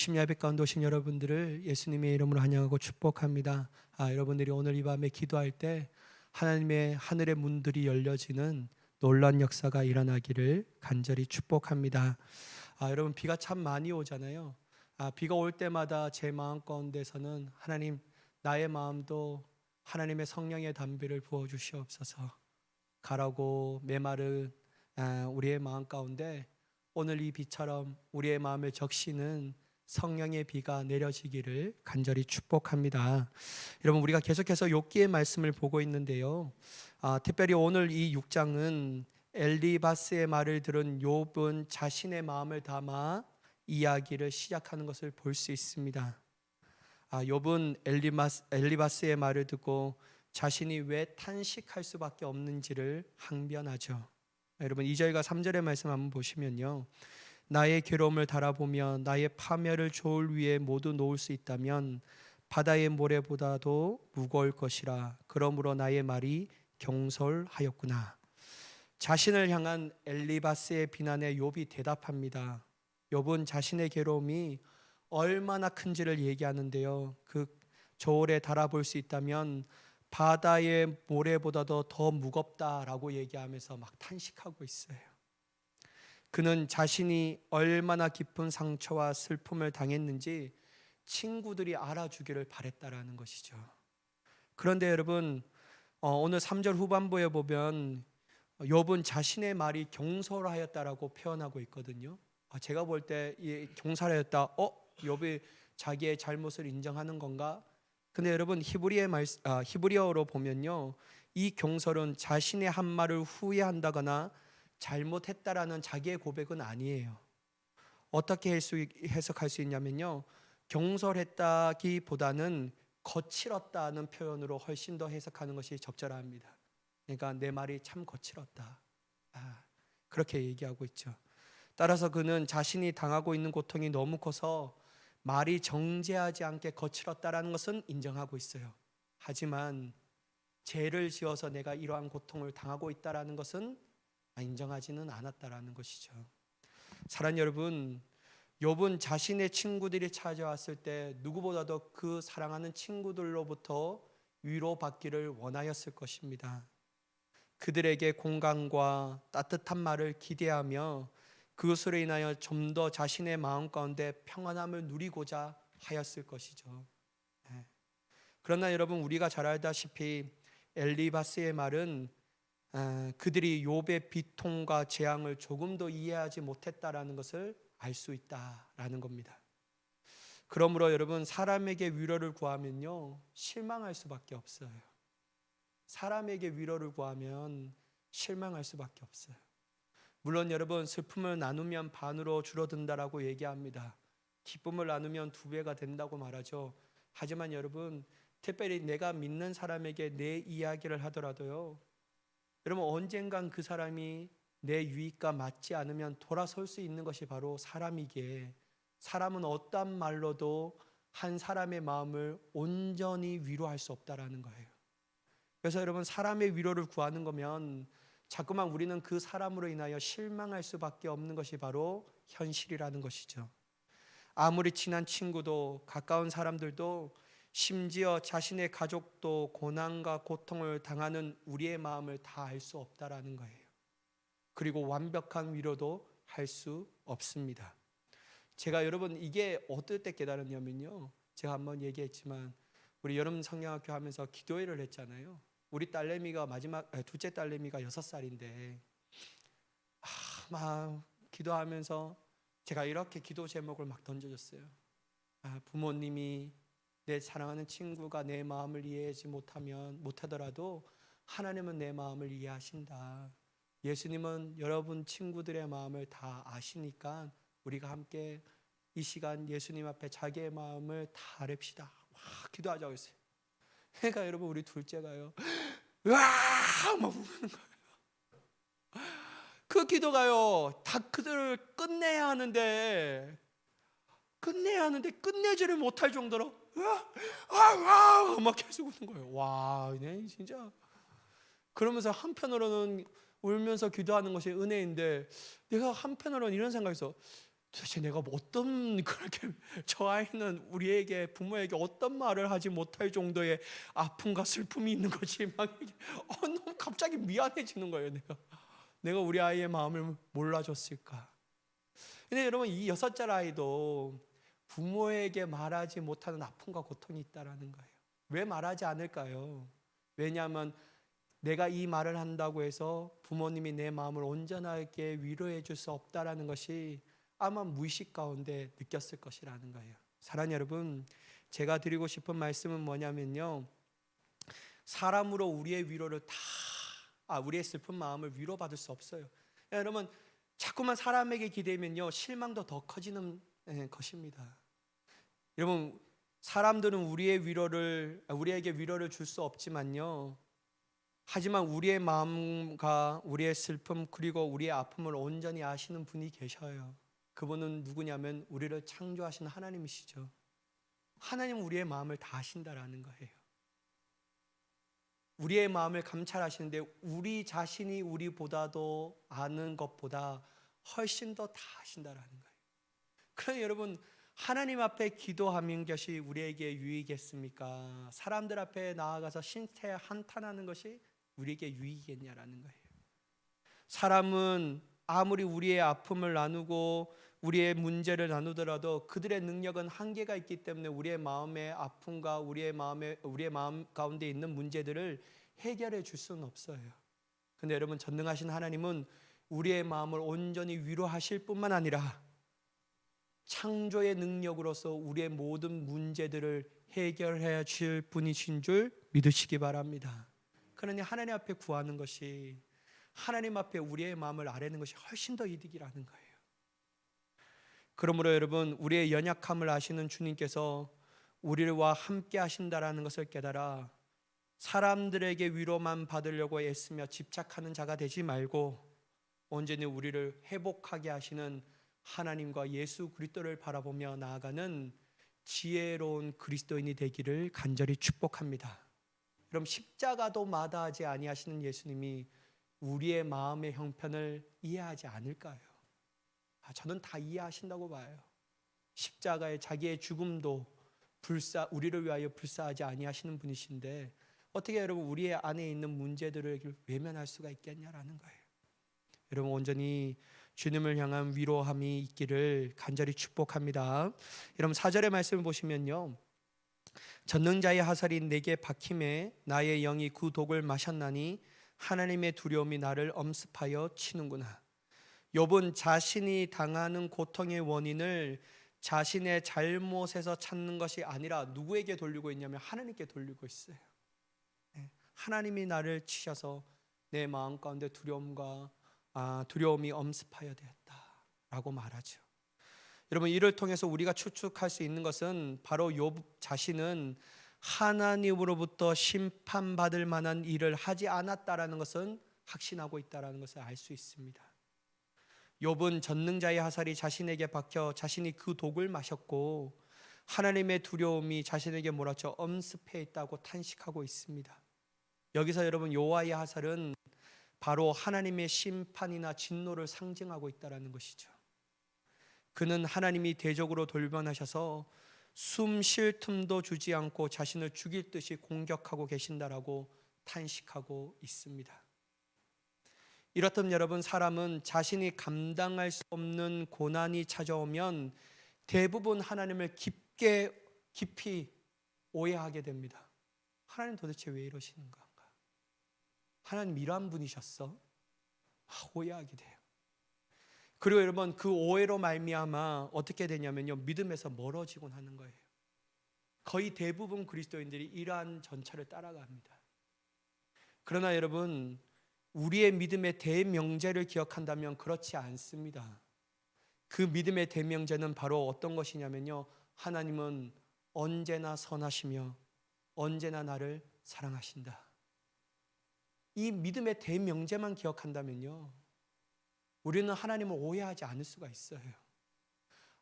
심야빛 가운데 오신 여러분들을 예수님의 이름으로 환영하고 축복합니다. 여러분들이 오늘 이 밤에 기도할 때 하나님의 하늘의 문들이 열려지는 놀라운 역사가 일어나기를 간절히 축복합니다. 여러분, 비가 참 많이 오잖아요. 비가 올 때마다 제 마음 가운데서는 하나님, 나의 마음도 하나님의 성령의 담비를 부어 주시옵소서. 가라고 메마른 우리의 마음 가운데 오늘 이 비처럼 우리의 마음을 적시는 성령의 비가 내려지기를 간절히 축복합니다. 여러분, 우리가 계속해서 욥기의 말씀을 보고 있는데요. 특별히 오늘 이 6장은 엘리바스의 말을 들은 욥은 자신의 마음을 담아 이야기를 시작하는 것을 볼 수 있습니다. 욥은 엘리바스의 말을 듣고 자신이 왜 탄식할 수밖에 없는지를 항변하죠. 여러분, 2절과 3절의 말씀 한번 보시면요, 나의 괴로움을 달아보며 나의 파멸을 저울 위에 모두 놓을 수 있다면 바다의 모래보다도 무거울 것이라. 그러므로 나의 말이 경솔하였구나. 자신을 향한 엘리바스의 비난에 욥이 대답합니다. 욥은 자신의 괴로움이 얼마나 큰지를 얘기하는데요, 그 저울에 달아볼 수 있다면 바다의 모래보다도 더 무겁다라고 얘기하면서 막 탄식하고 있어요. 그는 자신이 얼마나 깊은 상처와 슬픔을 당했는지 친구들이 알아주기를 바랬다라는 것이죠. 그런데 여러분, 오늘 3절 후반부에 보면 욥은 자신의 말이 경솔하였다라고 표현하고 있거든요. 제가 볼 때 이 경솔하였다, 욥이 자기의 잘못을 인정하는 건가? 근데 여러분, 히브리어로 보면요, 이 경솔은 자신의 한 말을 후회한다거나 잘못했다라는 자기의 고백은 아니에요. 어떻게 해석할 수 있냐면요, 경솔했다기보다는 거칠었다는 표현으로 훨씬 더 해석하는 것이 적절합니다. 그러니까 내 말이 참 거칠었다, 그렇게 얘기하고 있죠. 따라서 그는 자신이 당하고 있는 고통이 너무 커서 말이 정제하지 않게 거칠었다라는 것은 인정하고 있어요. 하지만 죄를 지어서 내가 이러한 고통을 당하고 있다라는 것은 인정하지는 않았다라는 것이죠. 사랑하는 여러분, 욥은 자신의 친구들이 찾아왔을 때 누구보다도 그 사랑하는 친구들로부터 위로받기를 원하였을 것입니다. 그들에게 공감과 따뜻한 말을 기대하며 그것으로 인하여 좀 더 자신의 마음 가운데 평안함을 누리고자 하였을 것이죠. 그러나 여러분, 우리가 잘 알다시피 엘리바스의 말은 그들이 욥의 비통과 재앙을 조금도 이해하지 못했다라는 것을 알 수 있다라는 겁니다. 그러므로 여러분, 사람에게 위로를 구하면요, 실망할 수밖에 없어요. 사람에게 위로를 구하면 실망할 수밖에 없어요. 물론 여러분, 슬픔을 나누면 반으로 줄어든다라고 얘기합니다. 기쁨을 나누면 2배가 된다고 말하죠. 하지만 여러분, 특별히 내가 믿는 사람에게 내 이야기를 하더라도요, 여러분, 언젠간 그 사람이 내 유익과 맞지 않으면 돌아설 수 있는 것이 바로 사람이기에, 사람은 어떠한 말로도 한 사람의 마음을 온전히 위로할 수 없다라는 거예요. 그래서 여러분, 사람의 위로를 구하는 거면 자꾸만 우리는 그 사람으로 인하여 실망할 수밖에 없는 것이 바로 현실이라는 것이죠. 아무리 친한 친구도, 가까운 사람들도, 심지어 자신의 가족도 고난과 고통을 당하는 우리의 마음을 다 알 수 없다라는 거예요. 그리고 완벽한 위로도 할 수 없습니다. 제가 여러분, 이게 어떨 때 깨달았냐면요, 제가 한번 얘기했지만 우리 여름 성경학교 하면서 기도회를 했잖아요. 우리 딸내미가 둘째 딸내미가 6살인데 막 기도하면서 제가 이렇게 기도 제목을 막 던져줬어요. 부모님이, 내 사랑하는 친구가 내 마음을 이해하지 못하더라도 하나님은 내 마음을 이해하신다. 예수님은 여러분 친구들의 마음을 다 아시니까 우리가 함께 이 시간 예수님 앞에 자기의 마음을 다 아릅시다. 와, 기도하자고 했어요. 그러니까 여러분, 우리 둘째가요, 으아! 막 우는 거예요. 그 기도가요, 다 그들을 끝내야 하는데 끝내지를 못할 정도로 막 계속 우는 거예요. 와, 네, 진짜. 그러면서 한편으로는 울면서 기도하는 것이 은혜인데, 내가 한편으로는 이런 생각했어. 도대체 내가 어떤 그렇게 저 아이는 우리에게 부모에게 어떤 말을 하지 못할 정도의 아픔과 슬픔이 있는 거지 막 너무 갑자기 미안해지는 거예요. 내가 우리 아이의 마음을 몰라줬을까? 근데 여러분 이 6살 아이도 부모에게 말하지 못하는 아픔과 고통이 있다라는 거예요. 왜 말하지 않을까요? 왜냐하면 내가 이 말을 한다고 해서 부모님이 내 마음을 온전하게 위로해 줄 수 없다라는 것이 아마 무의식 가운데 느꼈을 것이라는 거예요. 사랑하는 여러분, 제가 드리고 싶은 말씀은 뭐냐면요, 사람으로 우리의 위로를 우리의 슬픈 마음을 위로받을 수 없어요. 여러분, 자꾸만 사람에게 기대면요 실망도 더 커지는 것입니다. 여러분, 사람들은 우리에게 위로를 줄 수 없지만요, 하지만 우리의 마음과 우리의 슬픔 그리고 우리의 아픔을 온전히 아시는 분이 계셔요. 그분은 누구냐면 우리를 창조하신 하나님이시죠. 하나님은 우리의 마음을 다 아신다라는 거예요. 우리의 마음을 감찰하시는데 우리 자신이 우리보다도 아는 것보다 훨씬 더 다 아신다라는 거예요. 그러니 여러분, 하나님 앞에 기도하는 것이 우리에게 유익겠습니까? 사람들 앞에 나아가서 신세 한탄하는 것이 우리에게 유익이겠냐라는 거예요. 사람은 아무리 우리의 아픔을 나누고 우리의 문제를 나누더라도 그들의 능력은 한계가 있기 때문에 우리의 마음의 아픔과 우리의 마음 가운데 있는 문제들을 해결해 줄 수는 없어요. 근데 여러분, 전능하신 하나님은 우리의 마음을 온전히 위로하실 뿐만 아니라 창조의 능력으로서 우리의 모든 문제들을 해결해 줄 분이신 줄 믿으시기 바랍니다. 그러니 하나님 앞에 구하는 것이, 하나님 앞에 우리의 마음을 아뢰는 것이 훨씬 더 이득이라는 거예요. 그러므로 여러분, 우리의 연약함을 아시는 주님께서 우리와 함께 하신다라는 것을 깨달아 사람들에게 위로만 받으려고 애쓰며 집착하는 자가 되지 말고 온전히 우리를 회복하게 하시는 하나님과 예수 그리스도를 바라보며 나아가는 지혜로운 그리스도인이 되기를 간절히 축복합니다. 그럼 십자가도 마다하지 아니하시는 예수님이 우리의 마음의 형편을 이해하지 않을까요? 저는 다 이해하신다고 봐요. 십자가의 자기의 죽음도 우리를 위하여 불사하지 아니하시는 분이신데 어떻게 여러분 우리의 안에 있는 문제들을 외면할 수가 있겠냐라는 거예요. 여러분, 온전히 주님을 향한 위로함이 있기를 간절히 축복합니다. 여러분, 4절의 말씀을 보시면요, 전능자의 화살이 내게 박힘에 나의 영이 그 독을 마셨나니 하나님의 두려움이 나를 엄습하여 치는구나. 욥은 자신이 당하는 고통의 원인을 자신의 잘못에서 찾는 것이 아니라 누구에게 돌리고 있냐면 하나님께 돌리고 있어요. 하나님이 나를 치셔서 내 마음 가운데 두려움이 엄습하여 되었다라고 말하죠. 여러분, 이를 통해서 우리가 추측할 수 있는 것은 바로 욥 자신은 하나님으로부터 심판받을 만한 일을 하지 않았다라는 것은 확신하고 있다라는 것을 알 수 있습니다. 욥은 전능자의 화살이 자신에게 박혀 자신이 그 독을 마셨고 하나님의 두려움이 자신에게 몰아쳐 엄습해 있다고 탄식하고 있습니다. 여기서 여러분, 여호와의 화살은 바로 하나님의 심판이나 진노를 상징하고 있다는 것이죠. 그는 하나님이 대적으로 돌변하셔서 숨 쉴 틈도 주지 않고 자신을 죽일 듯이 공격하고 계신다라고 탄식하고 있습니다. 이렇다면 여러분, 사람은 자신이 감당할 수 없는 고난이 찾아오면 대부분 하나님을 깊이 오해하게 됩니다. 하나님 도대체 왜 이러시는 건가? 하나님 이러한 분이셨어? 오해하게 돼요. 그리고 여러분, 그 오해로 말미암아 어떻게 되냐면요, 믿음에서 멀어지곤 하는 거예요. 거의 대부분 그리스도인들이 이러한 전철을 따라갑니다. 그러나 여러분, 우리의 믿음의 대명제를 기억한다면 그렇지 않습니다. 그 믿음의 대명제는 바로 어떤 것이냐면요, 하나님은 언제나 선하시며 언제나 나를 사랑하신다. 이 믿음의 대명제만 기억한다면요, 우리는 하나님을 오해하지 않을 수가 있어요.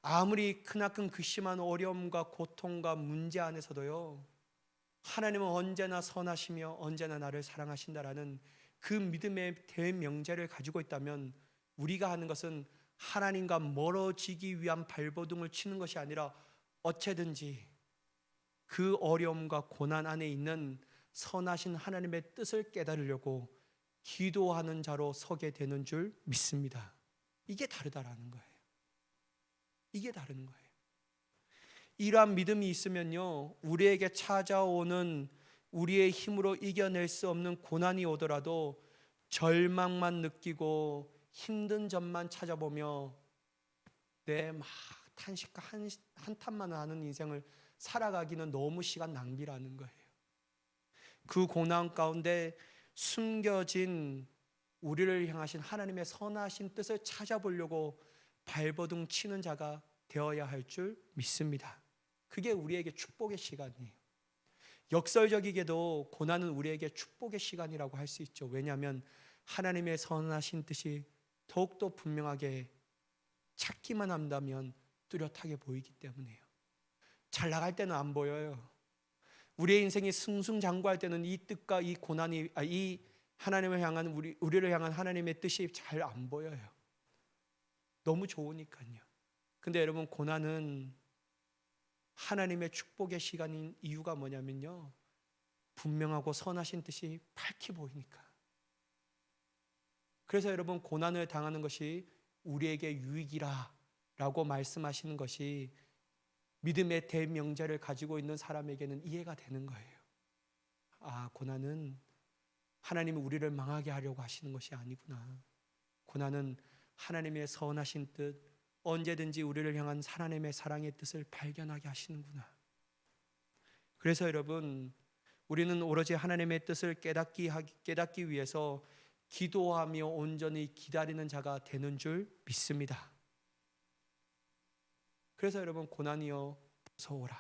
아무리 크나큰 그 심한 어려움과 고통과 문제 안에서도요, 하나님은 언제나 선하시며 언제나 나를 사랑하신다라는 그 믿음의 대명제를 가지고 있다면 우리가 하는 것은 하나님과 멀어지기 위한 발버둥을 치는 것이 아니라 어찌든지 그 어려움과 고난 안에 있는 선하신 하나님의 뜻을 깨달으려고 기도하는 자로 서게 되는 줄 믿습니다. 이게 다르다라는 거예요. 이게 다른 거예요. 이러한 믿음이 있으면요, 우리에게 찾아오는 우리의 힘으로 이겨낼 수 없는 고난이 오더라도 절망만 느끼고 힘든 점만 찾아보며 내 막 탄식과 한탄만 하는 인생을 살아가기는 너무 시간 낭비라는 거예요. 그 고난 가운데 숨겨진 우리를 향하신 하나님의 선하신 뜻을 찾아보려고 발버둥 치는 자가 되어야 할 줄 믿습니다. 그게 우리에게 축복의 시간이에요. 역설적이게도 고난은 우리에게 축복의 시간이라고 할 수 있죠. 왜냐하면 하나님의 선하신 뜻이 더욱더 분명하게 찾기만 한다면 뚜렷하게 보이기 때문이에요. 잘 나갈 때는 안 보여요. 우리의 인생이 승승장구할 때는 이 뜻과 이 고난이 이 하나님을 향한 우리를 향한 하나님의 뜻이 잘 안 보여요. 너무 좋으니까요. 근데 여러분, 고난은 하나님의 축복의 시간인 이유가 뭐냐면요, 분명하고 선하신 뜻이 밝히 보이니까. 그래서 여러분, 고난을 당하는 것이 우리에게 유익이라고 말씀하시는 것이 믿음의 대명제를 가지고 있는 사람에게는 이해가 되는 거예요. 아, 고난은 하나님이 우리를 망하게 하려고 하시는 것이 아니구나. 고난은 하나님의 선하신 뜻, 언제든지 우리를 향한 하나님의 사랑의 뜻을 발견하게 하시는구나. 그래서 여러분, 우리는 오로지 하나님의 뜻을 깨닫기 위해서 기도하며 온전히 기다리는 자가 되는 줄 믿습니다. 그래서 여러분, 고난이여 무서워라.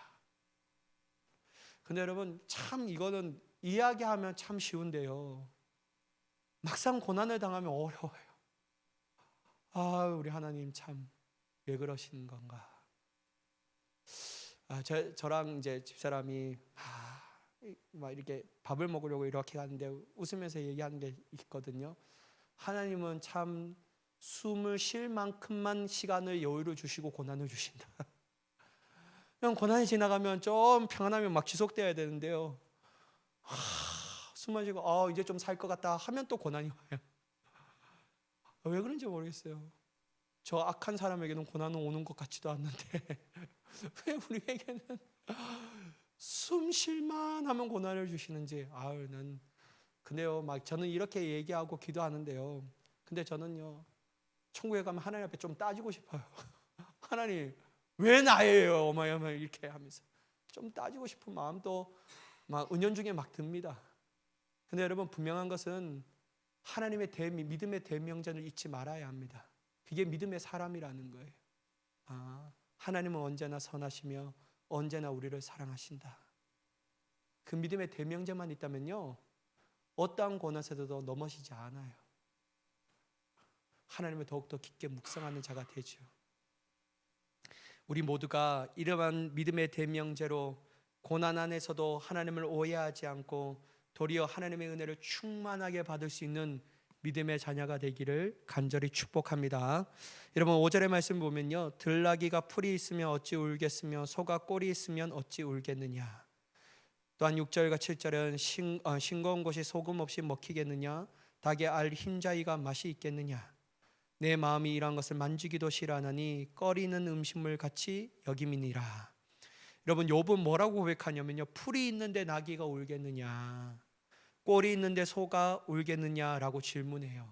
근데 여러분, 참 이거는 이야기하면 참 쉬운데요, 막상 고난을 당하면 어려워요. 아, 우리 하나님 참 왜 그러시는 건가? 저랑 이제 집사람이 막 이렇게 밥을 먹으려고 이렇게 가는데 웃으면서 얘기하는 게 있거든요. 하나님은 참 숨을 쉴 만큼만 시간을 여유를 주시고 고난을 주신다. 그냥 고난이 지나가면 좀 평안하면 막 지속돼야 되는데요, 숨을 쉬고 이제 좀 살 것 같다 하면 또 고난이 와요. 왜 그런지 모르겠어요. 저 악한 사람에게는 고난은 오는 것 같지도 않는데 왜 우리에게는 숨 쉴만 하면 고난을 주시는지. 근데요, 막 저는 이렇게 얘기하고 기도하는데요, 근데 저는요, 천국에 가면 하나님 앞에 좀 따지고 싶어요. 하나님 왜 나예요? 막 이렇게 하면서 좀 따지고 싶은 마음도 막 은연중에 막 듭니다. 근데 여러분, 분명한 것은 하나님의 믿음의 대명제를 잊지 말아야 합니다. 그게 믿음의 사람이라는 거예요. 하나님은 언제나 선하시며 언제나 우리를 사랑하신다. 그 믿음의 대명제만 있다면요, 어떠한 고난 세대도 넘어지지 않아요. 하나님을 더욱더 깊게 묵상하는 자가 되죠. 우리 모두가 이러한 믿음의 대명제로 고난 안에서도 하나님을 오해하지 않고 도리어 하나님의 은혜를 충만하게 받을 수 있는 믿음의 자녀가 되기를 간절히 축복합니다. 여러분, 5절의 말씀 보면요, 들나귀가 풀이 있으면 어찌 울겠으며 소가 꼴이 있으면 어찌 울겠느냐. 또한 6절과 7절은 싱거운 곳이 소금 없이 먹히겠느냐, 닭의 알 흰자위가 맛이 있겠느냐. 내 마음이 이러한 것을 만지기도 싫어하나니 꺼리는 음식물 같이 여김이니라. 여러분, 욥은 뭐라고 고백하냐면요, 풀이 있는데 나귀가 울겠느냐, 꼴이 있는데 소가 울겠느냐라고 질문해요.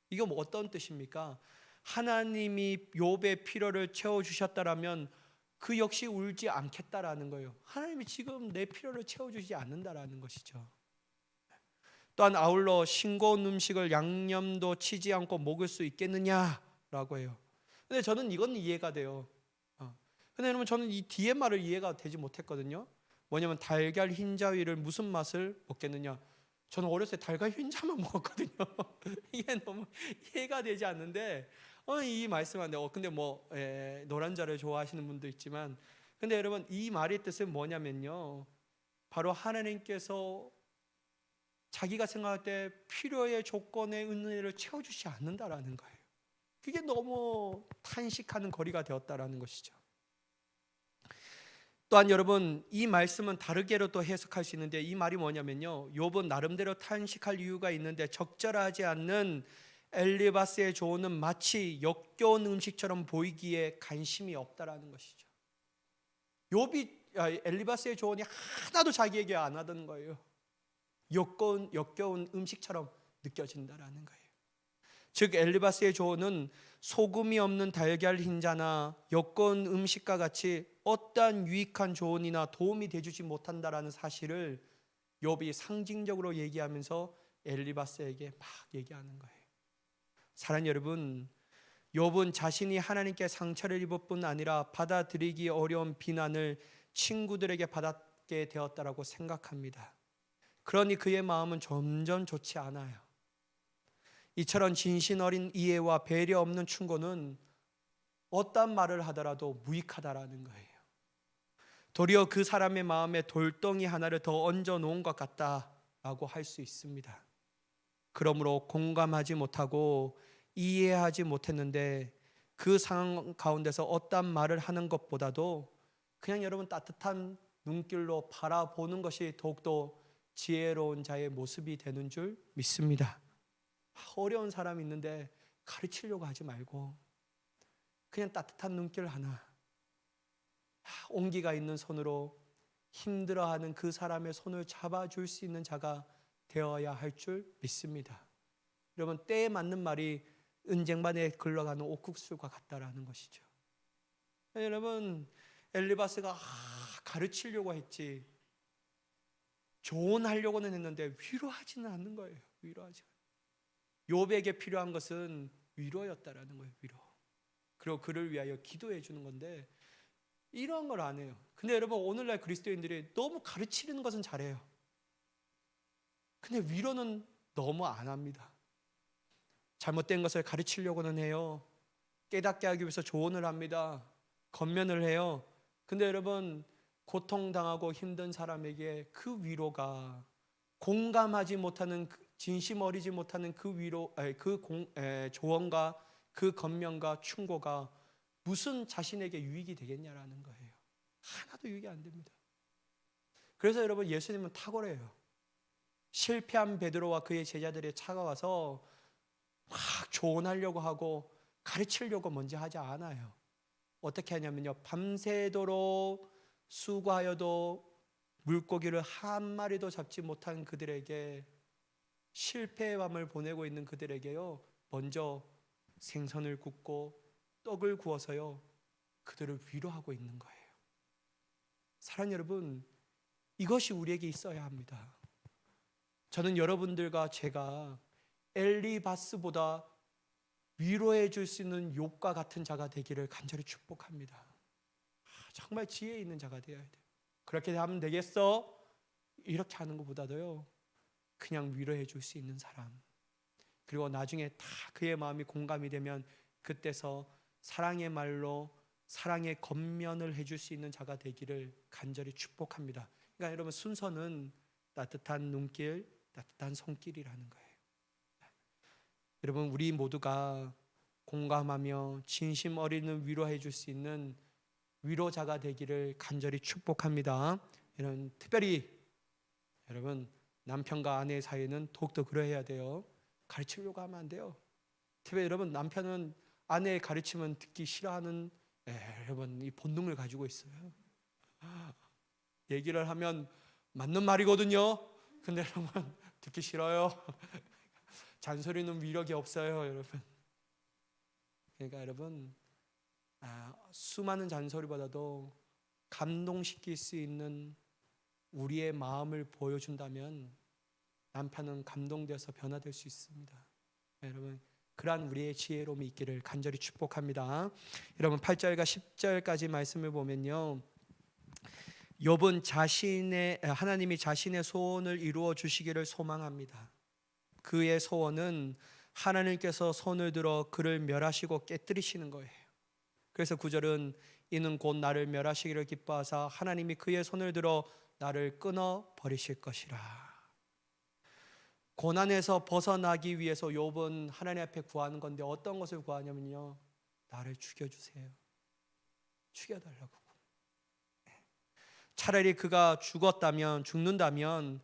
이거 뭐 어떤 뜻입니까? 하나님이 욥의 필요를 채워주셨다라면 그 역시 울지 않겠다라는 거예요. 하나님이 지금 내 필요를 채워주지 않는다라는 것이죠. 또한 아울러 싱거운 음식을 양념도 치지 않고 먹을 수 있겠느냐라고 해요. 근데 저는 이건 이해가 돼요. 근데 여러분, 저는 이 뒤에 말을 이해가 되지 못했거든요. 뭐냐면 달걀 흰자위를 무슨 맛을 먹겠느냐. 저는 어렸을 때 달걀 흰자만 먹었거든요. 이게 너무 이해가 되지 않는데 이 말씀한데 근데 노란자를 좋아하시는 분도 있지만, 근데 여러분, 이 말의 뜻은 뭐냐면요, 바로 하나님께서 자기가 생각할 때 필요의 조건의 은혜를 채워주지 않는다라는 거예요. 그게 너무 탄식하는 거리가 되었다라는 것이죠. 또한 여러분, 이 말씀은 다르게로 또 해석할 수 있는데, 이 말이 뭐냐면요, 욥은 나름대로 탄식할 이유가 있는데 적절하지 않는 엘리바스의 조언은 마치 역겨운 음식처럼 보이기에 관심이 없다라는 것이죠. 엘리바스의 조언이 하나도 자기에게 안 하던 거예요. 역겨운 음식처럼 느껴진다라는 거예요. 즉 엘리바스의 조언은 소금이 없는 달걀 흰자나 역겨운 음식과 같이 어떠한 유익한 조언이나 도움이 되주지 못한다라는 사실을 욥이 상징적으로 얘기하면서 엘리바스에게 막 얘기하는 거예요. 사랑하는 여러분, 욥은 자신이 하나님께 상처를 입을 뿐 아니라 받아들이기 어려운 비난을 친구들에게 받게 되었다라고 생각합니다. 그러니 그의 마음은 점점 좋지 않아요. 이처럼 진심 어린 이해와 배려 없는 충고는 어떤 말을 하더라도 무익하다라는 거예요. 도리어 그 사람의 마음에 돌덩이 하나를 더 얹어 놓은 것 같다라고 할 수 있습니다. 그러므로 공감하지 못하고 이해하지 못했는데 그 상황 가운데서 어떤 말을 하는 것보다도 그냥 여러분 따뜻한 눈길로 바라보는 것이 더욱더 지혜로운 자의 모습이 되는 줄 믿습니다. 어려운 사람이 있는데 가르치려고 하지 말고 그냥 따뜻한 눈길 하나, 온기가 있는 손으로 힘들어하는 그 사람의 손을 잡아줄 수 있는 자가 되어야 할 줄 믿습니다. 여러분, 때에 맞는 말이 은쟁반에 흘러가는 옥국수와 같다라는 것이죠. 여러분, 엘리바스가 가르치려고 했지 조언하려고는 했는데 위로하지는 않는 거예요. 위로하지. 욥에게 필요한 것은 위로였다라는 거예요. 위로. 그리고 그를 위하여 기도해 주는 건데 이런 걸 안 해요. 근데 여러분, 오늘날 그리스도인들이 너무 가르치는 것은 잘해요. 근데 위로는 너무 안 합니다. 잘못된 것을 가르치려고는 해요. 깨닫게 하기 위해서 조언을 합니다. 권면을 해요. 근데 여러분, 고통당하고 힘든 사람에게 그 위로가 공감하지 못하는, 진심 어리지 못하는 그 위로, 조언과 그 권면과 충고가 무슨 자신에게 유익이 되겠냐라는 거예요. 하나도 유익이 안 됩니다. 그래서 여러분, 예수님은 탁월해요. 실패한 베드로와 그의 제자들이 차가워서 막 조언하려고 하고 가르치려고 먼저 하지 않아요. 어떻게 하냐면요, 밤새도록 수고하여도 물고기를 한 마리도 잡지 못한 그들에게, 실패의 밤을 보내고 있는 그들에게요, 먼저 생선을 굽고 떡을 구워서요 그들을 위로하고 있는 거예요. 사랑하는 여러분, 이것이 우리에게 있어야 합니다. 저는 여러분들과 제가 엘리바스보다 위로해 줄 수 있는 욥과 같은 자가 되기를 간절히 축복합니다. 정말 지혜 있는 자가 되어야 돼요. 그렇게 하면 되겠어? 이렇게 하는 것보다도요, 그냥 위로해 줄 수 있는 사람, 그리고 나중에 다 그의 마음이 공감이 되면 그때서 사랑의 말로 사랑의 겉면을 해줄 수 있는 자가 되기를 간절히 축복합니다. 그러니까 여러분, 순서는 따뜻한 눈길, 따뜻한 손길이라는 거예요. 여러분, 우리 모두가 공감하며 진심 어리는 위로해 줄 수 있는 위로자가 되기를 간절히 축복합니다. 여러분, 특별히 여러분, 남편과 아내 사이에는 더욱더 그러해야 돼요. 가르치려고 하면 안 돼요. 특별히 여러분, 남편은 아내의 가르침은 듣기 싫어하는 여러분, 이 본능을 가지고 있어요. 얘기를 하면 맞는 말이거든요. 근데 여러분, 듣기 싫어요. 잔소리는 위력이 없어요, 여러분. 그러니까 여러분, 수많은 잔소리보다도 감동시킬 수 있는 우리의 마음을 보여준다면 남편은 감동되어서 변화될 수 있습니다. 여러분, 그러한 우리의 지혜로움이 있기를 간절히 축복합니다. 여러분, 8절과 10절까지 말씀을 보면요, 욥은 하나님이 자신의 소원을 이루어 주시기를 소망합니다. 그의 소원은 하나님께서 손을 들어 그를 멸하시고 깨뜨리시는 거예요. 그래서 9절은 이는 곧 나를 멸하시기를 기뻐하사 하나님이 그의 손을 들어 나를 끊어 버리실 것이라. 고난에서 벗어나기 위해서 욥은 하나님 앞에 구하는 건데 어떤 것을 구하냐면요, 나를 죽여주세요. 죽여달라고. 차라리 그가 죽는다면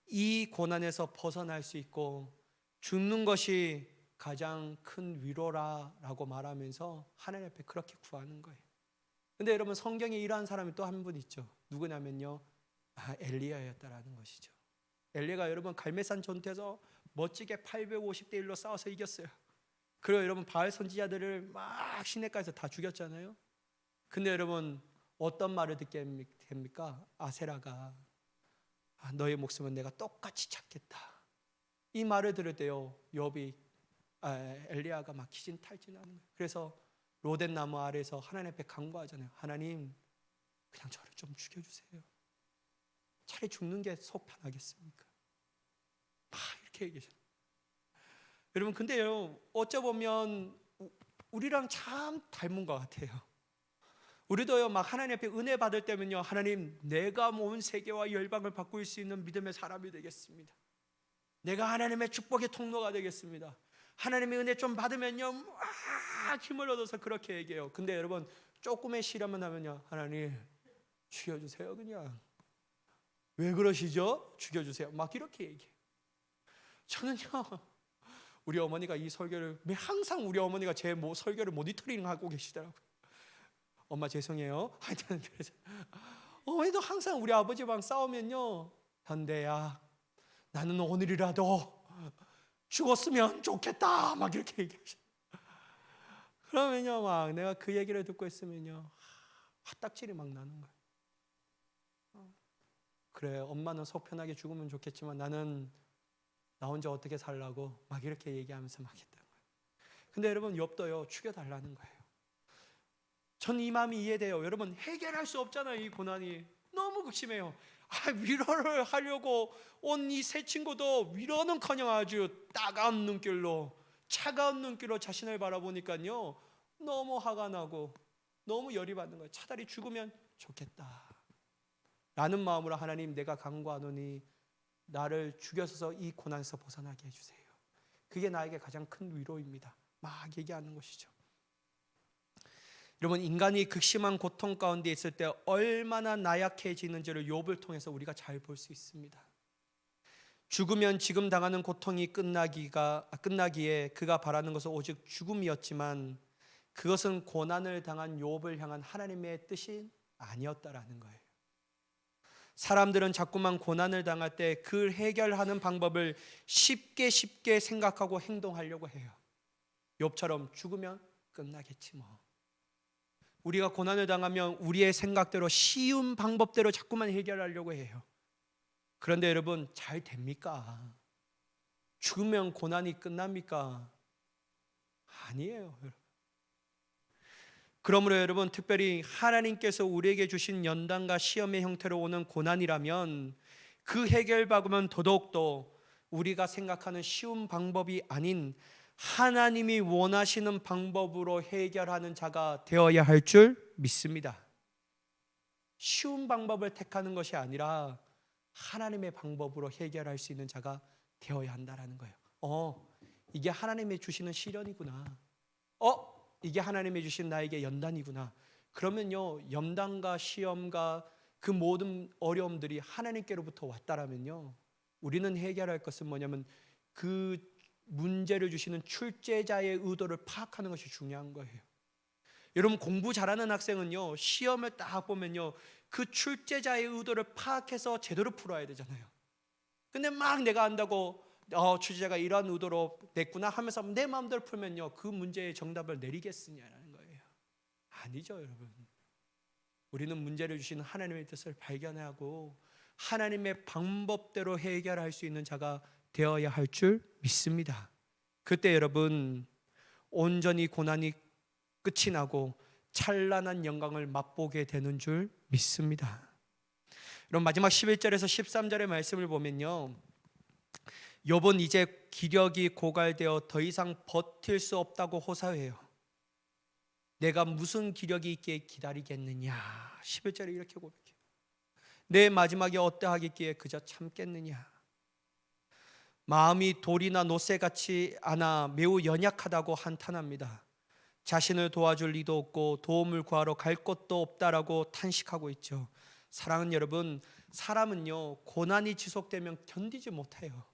이 고난에서 벗어날 수 있고 죽는 것이 가장 큰 위로라라고 말하면서 하나님 앞에 그렇게 구하는 거예요. 근데 여러분, 성경에 이러한 사람이 또 한 분 있죠. 누구냐면요, 엘리야였다라는 것이죠. 엘리야가 여러분 갈멜산 전투에서 멋지게 850대 1로 싸워서 이겼어요. 그리고 여러분 바알 선지자들을 막 시내가에서 다 죽였잖아요. 근데 여러분 어떤 말을 듣게 됩니까? 아세라가 너의 목숨은 내가 똑같이 찾겠다. 이 말을 들을 때요, 엘리야가 막 기진탈진하는 거예요. 그래서 로덴 나무 아래에서 하나님 앞에 간구하잖아요. 하나님, 그냥 저를 좀 죽여주세요. 차라리 죽는 게 속 편하겠습니까? 이렇게 얘기하잖아요. 여러분, 근데요, 어쩌보면 우리랑 참 닮은 것 같아요. 우리도요, 막 하나님 앞에 은혜 받을 때면요, 하나님, 내가 온 세계와 열방을 바꿀 수 있는 믿음의 사람이 되겠습니다. 내가 하나님의 축복의 통로가 되겠습니다. 하나님의 은혜 좀 받으면요, 막 힘을 얻어서 그렇게 얘기해요. 근데 여러분, 조금의 시련만 하면요, 하나님 죽여주세요. 그냥 왜 그러시죠? 죽여주세요. 막 이렇게 얘기해요. 저는요, 우리 어머니가 이 설교를 항상 우리 어머니가 제 설교를 모니터링 하고 계시더라고요. 엄마 죄송해요. 하여튼 그래서 어머니도 항상 우리 아버지랑 싸우면요, 현대야, 나는 오늘이라도 죽었으면 좋겠다, 막 이렇게 얘기하셔. 그러면요, 막 내가 그 얘기를 듣고 있으면요, 화딱질이 막 나는 거예요. 그래, 엄마는 속 편하게 죽으면 좋겠지만 나는 나 혼자 어떻게 살라고, 막 이렇게 얘기하면서 막 했다는 거예요. 근데 여러분, 욥도요, 죽여달라는 거예요. 전 이 마음이 이해돼요. 여러분, 해결할 수 없잖아요. 이 고난이 너무 극심해요. 위로를 하려고 온 이 세 친구도 위로는커녕 아주 따가운 눈길로, 차가운 눈길로 자신을 바라보니까요, 너무 화가 나고 너무 열이 받는 거예요. 차라리 죽으면 좋겠다 라는 마음으로, 하나님, 내가 간구하노니 나를 죽여서 이 고난에서 벗어나게 해주세요. 그게 나에게 가장 큰 위로입니다. 막 얘기하는 것이죠. 여러분, 인간이 극심한 고통 가운데 있을 때 얼마나 나약해지는지를 욥을 통해서 우리가 잘 볼 수 있습니다. 죽으면 지금 당하는 고통이 끝나기에 그가 바라는 것은 오직 죽음이었지만 그것은 고난을 당한 욥을 향한 하나님의 뜻이 아니었다라는 거예요. 사람들은 자꾸만 고난을 당할 때 그 해결하는 방법을 쉽게 생각하고 행동하려고 해요. 욥처럼 죽으면 끝나겠지 뭐. 우리가 고난을 당하면 우리의 생각대로 쉬운 방법대로 자꾸만 해결하려고 해요. 그런데 여러분, 잘 됩니까? 죽으면 고난이 끝납니까? 아니에요, 여러분. 그러므로 여러분, 특별히 하나님께서 우리에게 주신 연단과 시험의 형태로 오는 고난이라면 그 해결 방법은 더더욱더 우리가 생각하는 쉬운 방법이 아닌 하나님이 원하시는 방법으로 해결하는 자가 되어야 할 줄 믿습니다. 쉬운 방법을 택하는 것이 아니라 하나님의 방법으로 해결할 수 있는 자가 되어야 한다라는 거예요. 이게 하나님이 주시는 시련이구나. 이게 하나님이 주신 나에게 연단이구나. 그러면요, 연단과 시험과 그 모든 어려움들이 하나님께로부터 왔다라면요, 우리는 해결할 것은 뭐냐면 그 문제를 주시는 출제자의 의도를 파악하는 것이 중요한 거예요. 여러분, 공부 잘하는 학생은요, 시험을 딱 보면요, 그 출제자의 의도를 파악해서 제대로 풀어야 되잖아요. 근데 막 내가 안다고 출제자가 이러한 의도로 냈구나 하면서 내 마음대로 풀면요, 그 문제의 정답을 내리겠느냐는 거예요. 아니죠, 여러분. 우리는 문제를 주시는 하나님의 뜻을 발견하고 하나님의 방법대로 해결할 수 있는 자가 되어야 할 줄 믿습니다. 그때 여러분, 온전히 고난이 끝이 나고 찬란한 영광을 맛보게 되는 줄 믿습니다. 그럼 마지막 11절에서 13절의 말씀을 보면요, 욥은 이제 기력이 고갈되어 더 이상 버틸 수 없다고 호소해요. 내가 무슨 기력이 있기에 기다리겠느냐. 11절에 이렇게 고백해요. 내 마지막이 어떠하겠기에 그저 참겠느냐. 마음이 돌이나 노쇠같이 않아 매우 연약하다고 한탄합니다. 자신을 도와줄 이도 없고 도움을 구하러 갈 곳도 없다라고 탄식하고 있죠. 사랑하는 여러분, 사람은요 고난이 지속되면 견디지 못해요.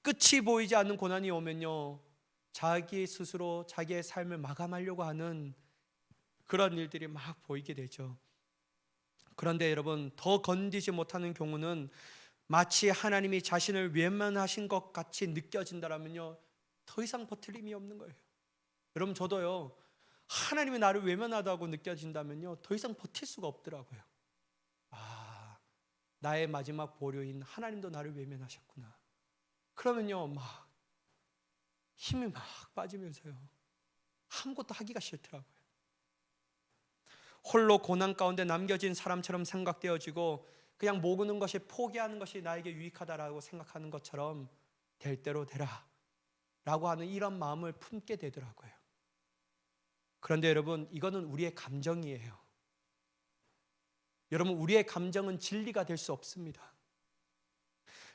끝이 보이지 않는 고난이 오면요 자기 스스로 자기의 삶을 마감하려고 하는 그런 일들이 막 보이게 되죠. 그런데 여러분, 더 견디지 못하는 경우는 마치 하나님이 자신을 외면하신 것 같이 느껴진다면요 더 이상 버틸 힘이 없는 거예요. 여러분, 저도요 하나님이 나를 외면하다고 느껴진다면요 더 이상 버틸 수가 없더라고요. 나의 마지막 보루인 하나님도 나를 외면하셨구나. 그러면요 막 힘이 막 빠지면서요 아무것도 하기가 싫더라고요. 홀로 고난 가운데 남겨진 사람처럼 생각되어지고 그냥 모으는 것이, 포기하는 것이 나에게 유익하다라고 생각하는 것처럼 될 대로 되라 라고 하는 이런 마음을 품게 되더라고요. 그런데 여러분, 이거는 우리의 감정이에요. 여러분, 우리의 감정은 진리가 될 수 없습니다.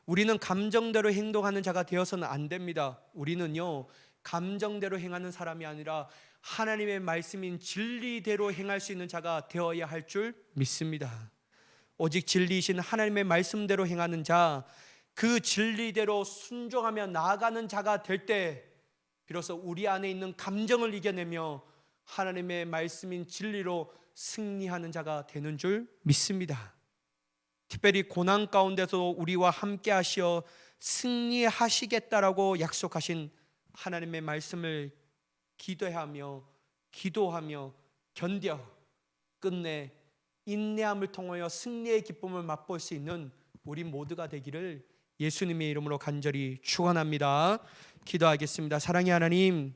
우리는 감정대로 행동하는 자가 되어서는 안 됩니다. 우리는요 감정대로 행하는 사람이 아니라 하나님의 말씀인 진리대로 행할 수 있는 자가 되어야 할 줄 믿습니다. 오직 진리이신 하나님의 말씀대로 행하는 자, 그 진리대로 순종하며 나아가는 자가 될 때 비로소 우리 안에 있는 감정을 이겨내며 하나님의 말씀인 진리로 승리하는 자가 되는 줄 믿습니다. 특별히 고난 가운데서 우리와 함께 하시어 승리하시겠다라고 약속하신 하나님의 말씀을 기도하며 견뎌 끝내 인내함을 통하여 승리의 기쁨을 맛볼 수 있는 우리 모두가 되기를 예수님의 이름으로 간절히 축원합니다. 기도하겠습니다. 사랑의 하나님,